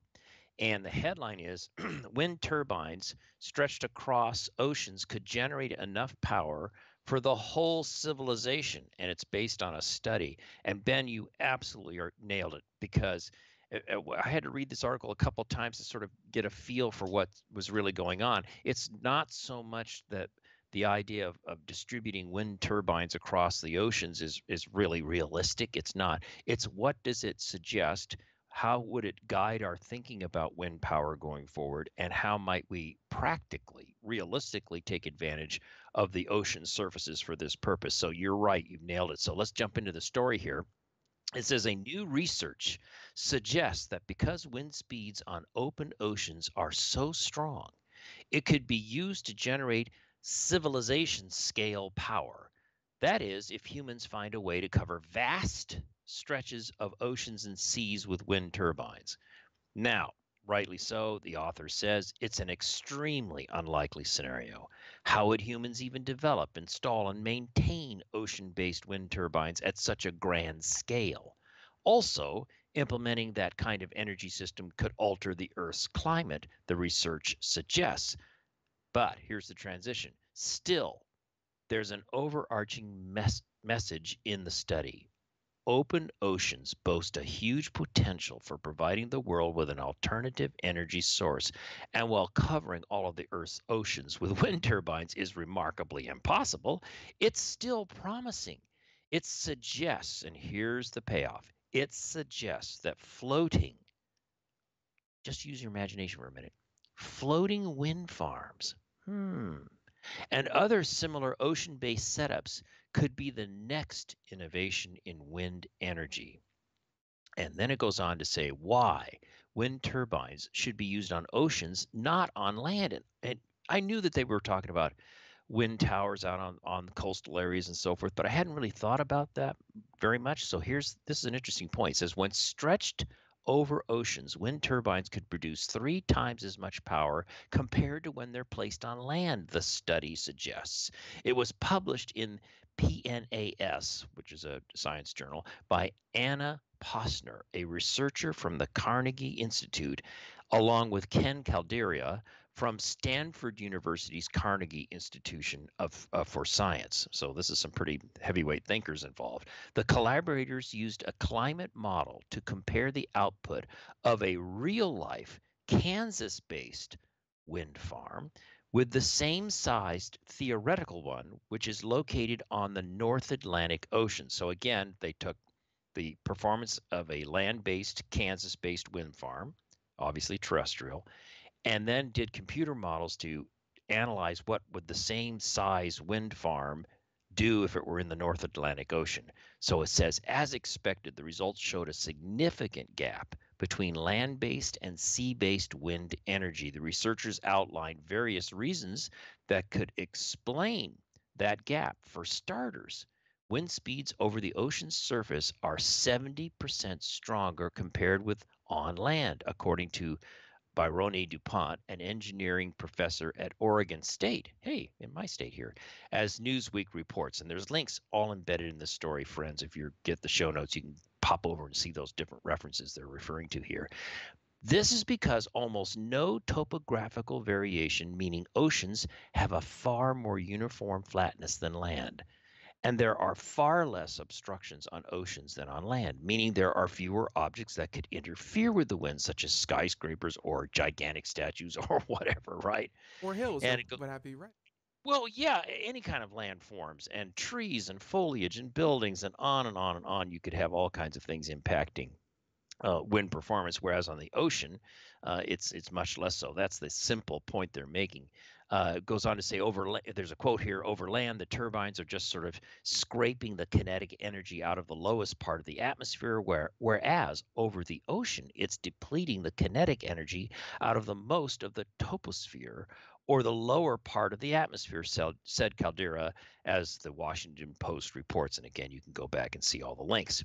And the headline is Wind turbines stretched across oceans could generate enough power for the whole civilization. And it's based on a study. And Ben, you absolutely nailed it because I had to read this article a couple of times to sort of get a feel for what was really going on. It's not so much that the idea of distributing wind turbines across the oceans is really realistic. It's not. It's what does it suggest? How would it guide our thinking about wind power going forward? And how might we practically, realistically take advantage of the ocean surfaces for this purpose? So you're right, you've nailed it. So let's jump into the story here. It says a new research suggests that because wind speeds on open oceans are so strong, it could be used to generate civilization scale power. That is, if humans find a way to cover vast stretches of oceans and seas with wind turbines. Now, rightly so, the author says it's an extremely unlikely scenario. How would humans even develop, install, and maintain ocean based wind turbines at such a grand scale? Also, implementing that kind of energy system could alter the Earth's climate, the research suggests. But here's the transition. Still, there's an overarching message in the study. Open oceans boast a huge potential for providing the world with an alternative energy source, and while covering all of the Earth's oceans with wind turbines is remarkably impossible, it's still promising. It suggests, and here's the payoff, it suggests that floating, just use your imagination for a minute, floating wind farms, and other similar ocean based setups could be the next innovation in wind energy. And then it goes on to say why wind turbines should be used on oceans, not on land. And I knew that they were talking about wind towers out on coastal areas and so forth, but I hadn't really thought about that very much. So this is an interesting point. It says when stretched over oceans, wind turbines could produce 3 times as much power compared to when they're placed on land, the study suggests. It was published in PNAS, which is a science journal, by Anna Posner, a researcher from the Carnegie Institute, along with Ken Calderia from Stanford University's Carnegie Institution for Science. So this is some pretty heavyweight thinkers involved. The collaborators used a climate model to compare the output of a real-life Kansas-based wind farm with the same sized theoretical one, which is located on the North Atlantic Ocean. So again, they took the performance of a land-based, Kansas-based wind farm, obviously terrestrial, and then did computer models to analyze what would the same size wind farm do if it were in the North Atlantic Ocean. So it says, as expected, the results showed a significant gap between land-based and sea-based wind energy. The researchers outlined various reasons that could explain that gap. For starters, wind speeds over the ocean's surface are 70% stronger compared with on land, according to by Rene DuPont, an engineering professor at Oregon State. Hey, in my state here, as Newsweek reports. And there's links all embedded in this story, friends. If you get the show notes, you can pop over and see those different references they're referring to here. This is because almost no topographical variation, meaning oceans, have a far more uniform flatness than land. And there are far less obstructions on oceans than on land, meaning there are fewer objects that could interfere with the wind, such as skyscrapers or gigantic statues or whatever, right? Or hills And or it go, what have you, right? well, yeah, any kind of landforms and trees and foliage and buildings and on and on and on. You could have all kinds of things impacting wind performance, whereas on the ocean, it's much less so. That's the simple point they're making. It goes on to say, there's a quote here: over land, the turbines are just sort of scraping the kinetic energy out of the lowest part of the atmosphere, whereas over the ocean, it's depleting the kinetic energy out of the most of the troposphere, or the lower part of the atmosphere, said Caldera, as the Washington Post reports. And again, you can go back and see all the links.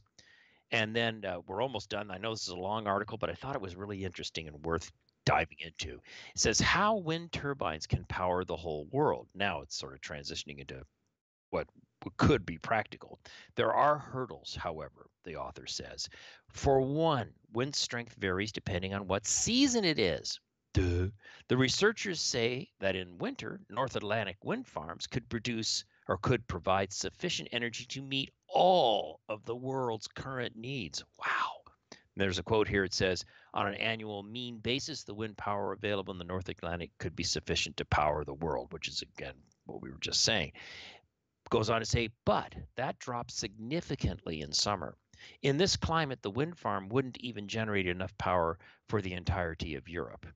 And then we're almost done. I know this is a long article, but I thought it was really interesting and worth diving into. It says how wind turbines can power the whole world. Now it's sort of transitioning into what could be practical. There are hurdles, however, the author says. For one, wind strength varies depending on what season it is. Duh. The researchers say that in winter, North Atlantic wind farms could provide sufficient energy to meet all of the world's current needs. Wow. There's a quote here. It says, on an annual mean basis, the wind power available in the North Atlantic could be sufficient to power the world, which is, again, what we were just saying. Goes on to say, but that drops significantly in summer. In this climate, the wind farm wouldn't even generate enough power for the entirety of Europe.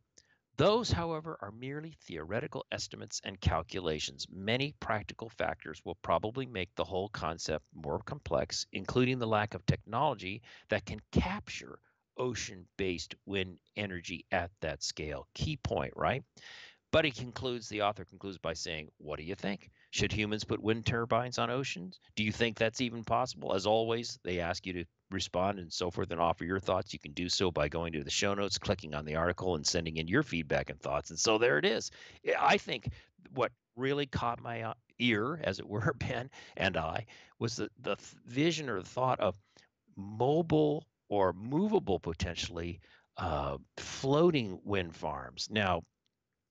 Those, however, are merely theoretical estimates and calculations. Many practical factors will probably make the whole concept more complex, including the lack of technology that can capture ocean-based wind energy at that scale. Key point, right? But the author concludes by saying, what do you think? Should humans put wind turbines on oceans? Do you think that's even possible? As always, they ask you to respond and so forth and offer your thoughts. You can do so by going to the show notes, clicking on the article, and sending in your feedback and thoughts. And so there it is. I think what really caught my ear, as it were, Ben and I, was the vision or the thought of mobile or movable, potentially, floating wind farms. Now,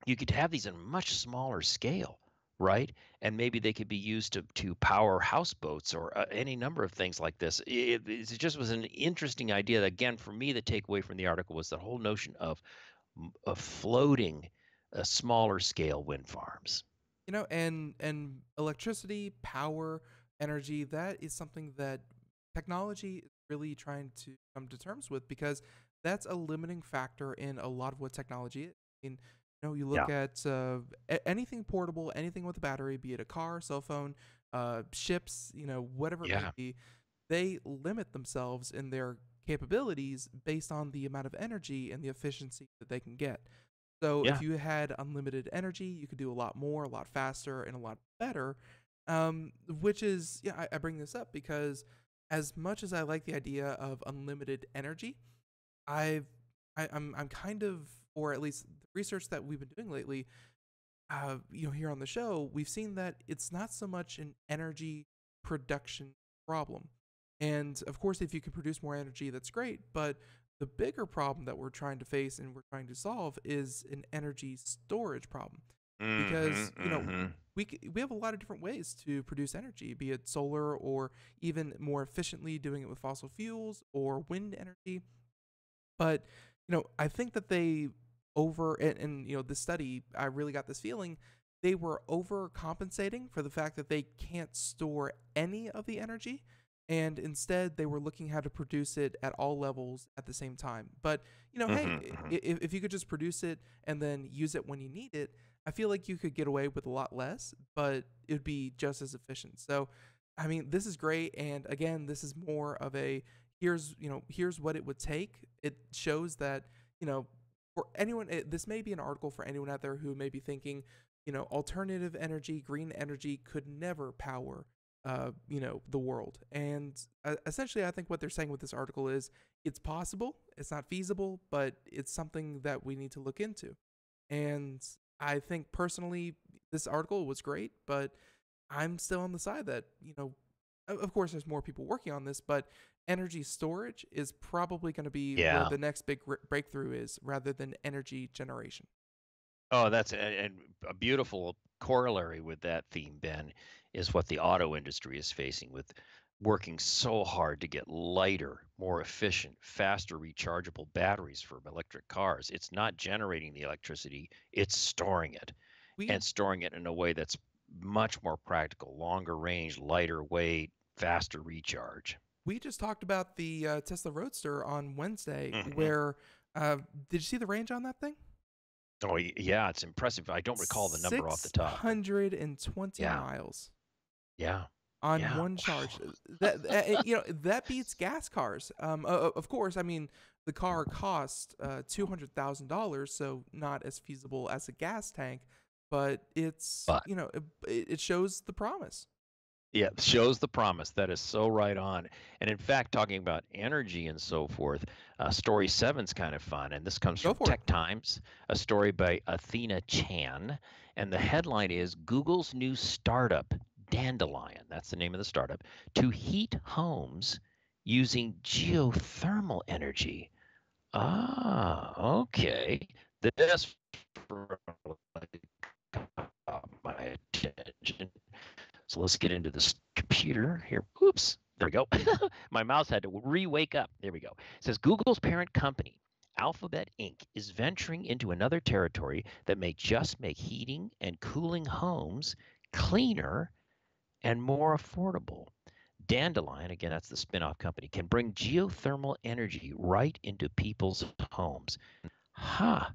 you could have these in a much smaller scale, right? And maybe they could be used to power houseboats or any number of things like this. It just was an interesting idea. Again, for me, the takeaway from the article was the whole notion of floating smaller scale wind farms. And electricity, power, energy, that is something that technology is really trying to come to terms with, because that's a limiting factor in a lot of what technology is. I mean, you look Yeah. at anything portable, anything with a battery, be it a car, cell phone, ships, whatever it may Yeah. be, they limit themselves in their capabilities based on the amount of energy and the efficiency that they can get. So if Yeah. you had unlimited energy, you could do a lot more, a lot faster, and a lot better. Which is, I bring this up because as much as I like the idea of unlimited energy, I've I'm kind of, or at least the research that we've been doing lately, here on the show, we've seen that it's not so much an energy production problem. And of course, if you can produce more energy, that's great. But the bigger problem that we're trying to face and we're trying to solve is an energy storage problem. Because, Mm-hmm. Mm-hmm. we have a lot of different ways to produce energy, be it solar or even more efficiently doing it with fossil fuels or wind energy. But, I think that they this study, I really got this feeling they were overcompensating for the fact that they can't store any of the energy. And instead, they were looking how to produce it at all levels at the same time. But, hey, Mm-hmm. Mm-hmm. if you could just produce it and then use it when you need it, I feel like you could get away with a lot less, but it would be just as efficient. So, I mean, this is great. And again, this is more of a here's what it would take. It shows that, for anyone, this may be an article for anyone out there who may be thinking, alternative energy, green energy could never power the world. And essentially, I think what they're saying with this article is it's possible, it's not feasible, but it's something that we need to look into. And I think personally, this article was great, but I'm still on the side that, of course, there's more people working on this, but energy storage is probably going to be where Yeah. the next big breakthrough is rather than energy generation. Oh, that's and a beautiful corollary with that theme, Ben, is what the auto industry is facing with working so hard to get lighter, more efficient, faster rechargeable batteries for electric cars. It's not generating the electricity, it's storing it, We and storing it in a way that's much more practical, longer range, lighter weight, faster recharge. we just talked about the Tesla Roadster on Wednesday, Hmm. where did you see the range on that thing? Oh, yeah, it's impressive. I don't recall the number off the top, but 620 yeah, miles yeah, on yeah. one charge. That beats gas cars. Of course, I mean the car cost $200,000, so not as feasible as a gas tank, but it's But it shows the promise. yeah, shows the promise. That is so right on. And in fact, talking about energy and so forth, story seven's kind of fun. And this comes Go from for it. Tech Times, a story by Athena Chan. And the headline is Google's new startup, Dandelion, that's the name of the startup, to heat homes using geothermal energy. Ah, okay. This really caught my attention. So let's get into this computer here. Oops, there we go. My mouse had to re-wake up. There we go. It says Google's parent company, Alphabet Inc., is venturing into another territory that may just make heating and cooling homes cleaner and more affordable. Dandelion, again, that's the spin-off company, can bring geothermal energy right into people's homes. Ha!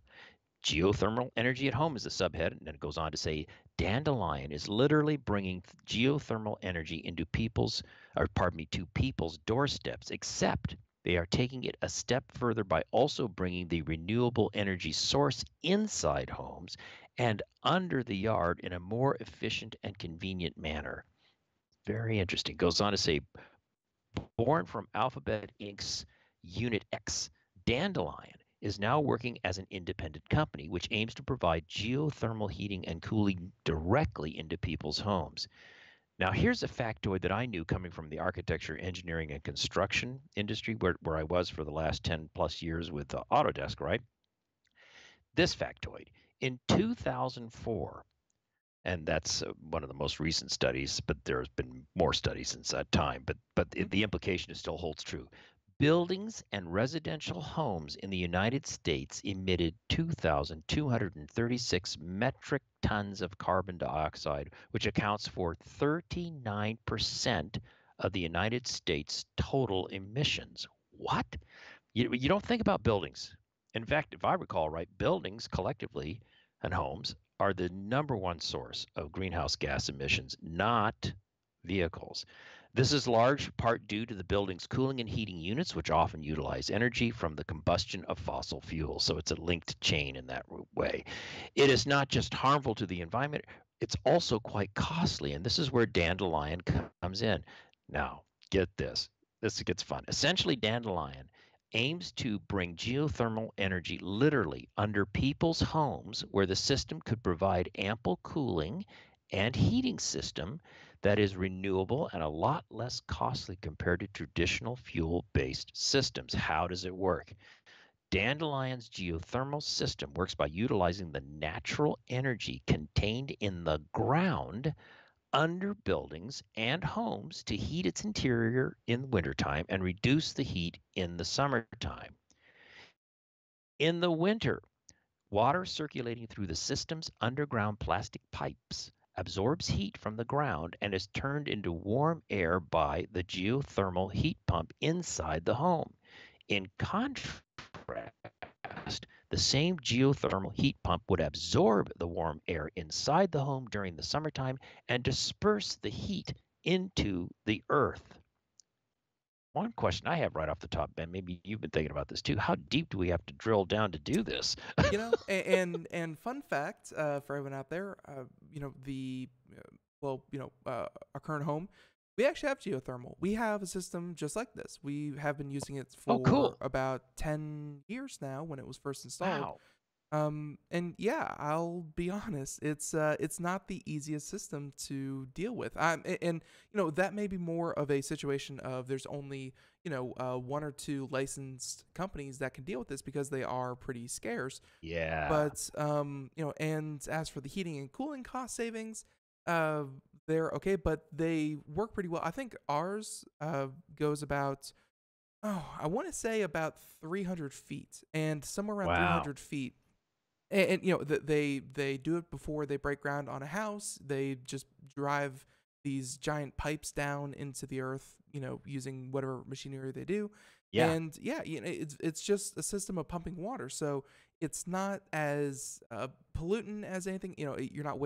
Geothermal energy at home is the subhead, and then it goes on to say Dandelion is literally bringing geothermal energy into to people's doorsteps, except they are taking it a step further by also bringing the renewable energy source inside homes and under the yard in a more efficient and convenient manner. Very interesting. Goes on to say, born from Alphabet Inc.'s Unit X, Dandelion is now working as an independent company, which aims to provide geothermal heating and cooling directly into people's homes. Now, here's a factoid that I knew coming from the architecture, engineering, and construction industry, where I was for the last 10 plus years with Autodesk, right? This factoid in 2004, and that's one of the most recent studies, but there's been more studies since that time. But Mhm. the implication still holds true. Buildings and residential homes in the United States emitted 2,236 metric tons of carbon dioxide, which accounts for 39% of the United States' total emissions. What? You don't think about buildings. In fact, if I recall right, buildings collectively and homes are the number one source of greenhouse gas emissions, not vehicles. This is large part due to the building's cooling and heating units, which often utilize energy from the combustion of fossil fuels. So it's a linked chain in that way. It is not just harmful to the environment, it's also quite costly. And this is where Dandelion comes in. Now, get this. This gets fun. Essentially, Dandelion aims to bring geothermal energy literally under people's homes where the system could provide ample cooling and heating system that is renewable and a lot less costly compared to traditional fuel-based systems. How does it work? Dandelion's geothermal system works by utilizing the natural energy contained in the ground under buildings and homes to heat its interior in the wintertime and reduce the heat in the summertime. In the winter, water circulating through the system's underground plastic pipes absorbs heat from the ground and is turned into warm air by the geothermal heat pump inside the home. In contrast, the same geothermal heat pump would absorb the warm air inside the home during the summertime and disperse the heat into the earth. One question I have right off the top, Ben, maybe you've been thinking about this too. How deep do we have to drill down to do this? And fun fact for everyone out there, the our current home, we actually have geothermal. We have a system just like this. We have been using it Oh, for cool. about 10 years now when it was first installed. Wow. And yeah, I'll be honest, it's not the easiest system to deal with. And that may be more of a situation of there's only, one or two licensed companies that can deal with this because they are pretty scarce. Yeah. But and as for the heating and cooling cost savings, they're okay, but they work pretty well. I think ours goes about, I want to say about 300 feet, and somewhere around Wow. 300 feet. And they do it before they break ground on a house. They just drive these giant pipes down into the earth, using whatever machinery they do. Yeah. And yeah, it's just a system of pumping water, so it's not as pollutant as anything. You're not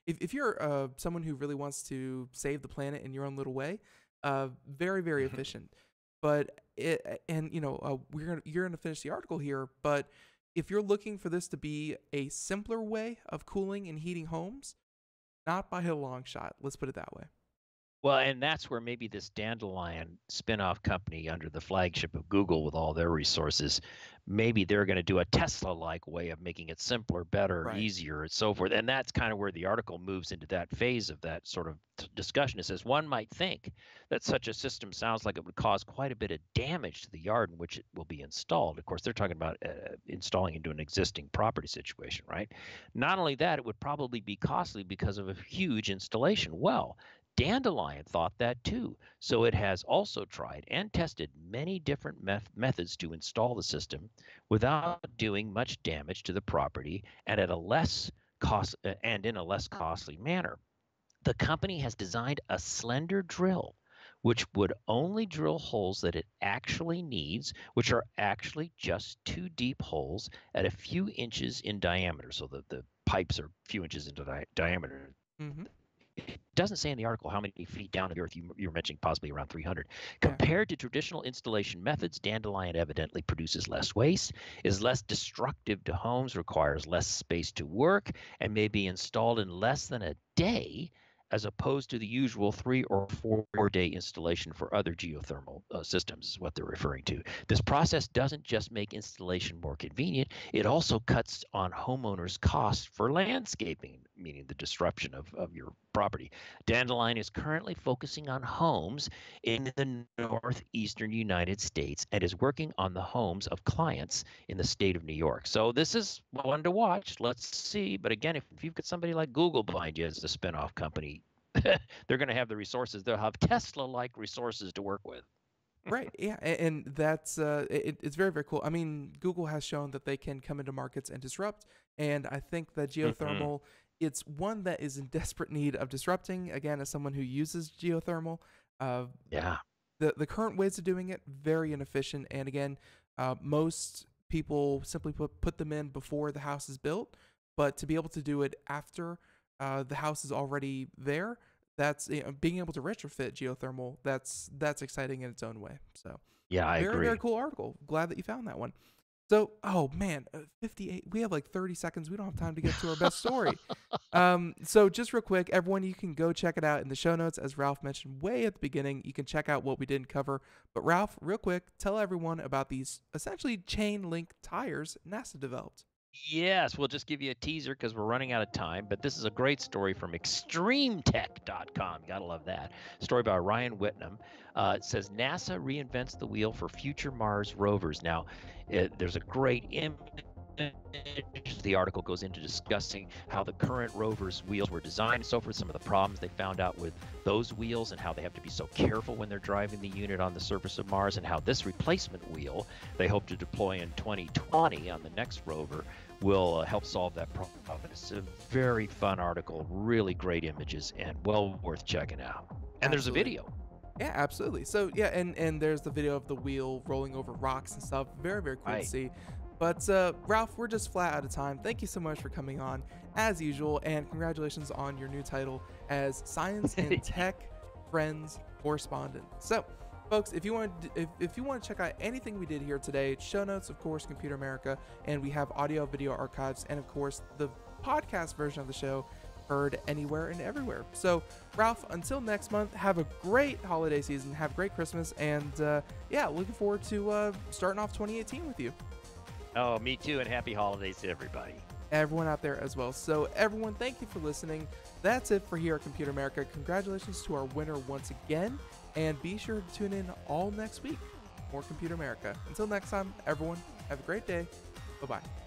if you're someone who really wants to save the planet in your own little way, very very efficient. But you're gonna finish the article here, but if you're looking for this to be a simpler way of cooling and heating homes, not by a long shot. Let's put it that way. Well, and that's where maybe this Dandelion spin-off company under the flagship of Google with all their resources, maybe they're going to do a Tesla-like way of making it simpler, better, Right. easier, and so forth. And that's kind of where the article moves into that phase of that sort of discussion. It says one might think that such a system sounds like it would cause quite a bit of damage to the yard in which it will be installed. Of course, they're talking about installing into an existing property situation, right? Not only that, it would probably be costly because of a huge installation. Well, Dandelion thought that too, so it has also tried and tested many different methods to install the system without doing much damage to the property and at a less cost and in a less costly manner. The company has designed a slender drill which would only drill holes that it actually needs, which are actually just 2 deep holes at a few inches in diameter. So the pipes are a few inches into diameter. Mm-hmm. It doesn't say in the article how many feet down to the earth. You were mentioning possibly around 300. Yeah. Compared to traditional installation methods, Dandelion evidently produces less waste, is less destructive to homes, requires less space to work, and may be installed in less than a day, as opposed to the usual 3 or 4 day installation for other geothermal systems, is what they're referring to. This process doesn't just make installation more convenient, it also cuts on homeowners' costs for landscaping, meaning the disruption of your property. Dandelion is currently focusing on homes in the northeastern United States and is working on the homes of clients in the state of New York. So this is one to watch. Let's see. But again, if you've got somebody like Google behind you as a spinoff company, they're going to have the resources. They'll have Tesla-like resources to work with. Right. Yeah. And that's it's very, very cool. I mean, Google has shown that they can come into markets and disrupt. And I think that geothermal, it's one that is in desperate need of disrupting. Again, as someone who uses geothermal, Yeah. the current ways of doing it, very inefficient. And again, most people simply put them in before the house is built. But to be able to do it after the house is already there, that's being able to retrofit geothermal. That's exciting in its own way. So Yeah, I very, agree. very cool article. Glad that you found that one. So, oh man, 58. We have like 30 seconds. We don't have time to get to our best story. So just real quick, everyone, you can go check it out in the show notes. As Ralph mentioned way at the beginning, you can check out what we didn't cover. But Ralph, real quick, tell everyone about these essentially chain link tires NASA developed. Yes, we'll just give you a teaser because we're running out of time. But this is a great story from extremetech.com. Gotta love that. Story by Ryan Whitnam. It says NASA reinvents the wheel for future Mars rovers. Now, there's a great image. The article goes into discussing how the current rovers' wheels were designed and so forth, some of the problems they found out with those wheels and how they have to be so careful when they're driving the unit on the surface of Mars, and how this replacement wheel they hope to deploy in 2020 on the next rover will help solve that problem. It's a very fun article, really great images, and well worth checking out. And there's a Absolutely. video. Yeah, absolutely. So yeah, and there's the video of the wheel rolling over rocks and stuff. Very, very cool Right. to see. But Ralph, we're just flat out of time. Thank you so much for coming on, as usual, and congratulations on your new title as Science and Tech Friends Correspondent. So, folks, if you want to check out anything we did here today, show notes, of course, Computer America, and we have audio, video archives, and of course the podcast version of the show heard anywhere and everywhere. So, Ralph, until next month, have a great holiday season, have a great Christmas, and yeah, looking forward to starting off 2018 with you. Oh, me too, and happy holidays to everybody. Everyone out there as well. So, everyone, thank you for listening. That's it for here at Computer America. Congratulations to our winner once again, and be sure to tune in all next week. More Computer America. Until next time, everyone, have a great day. Bye-bye.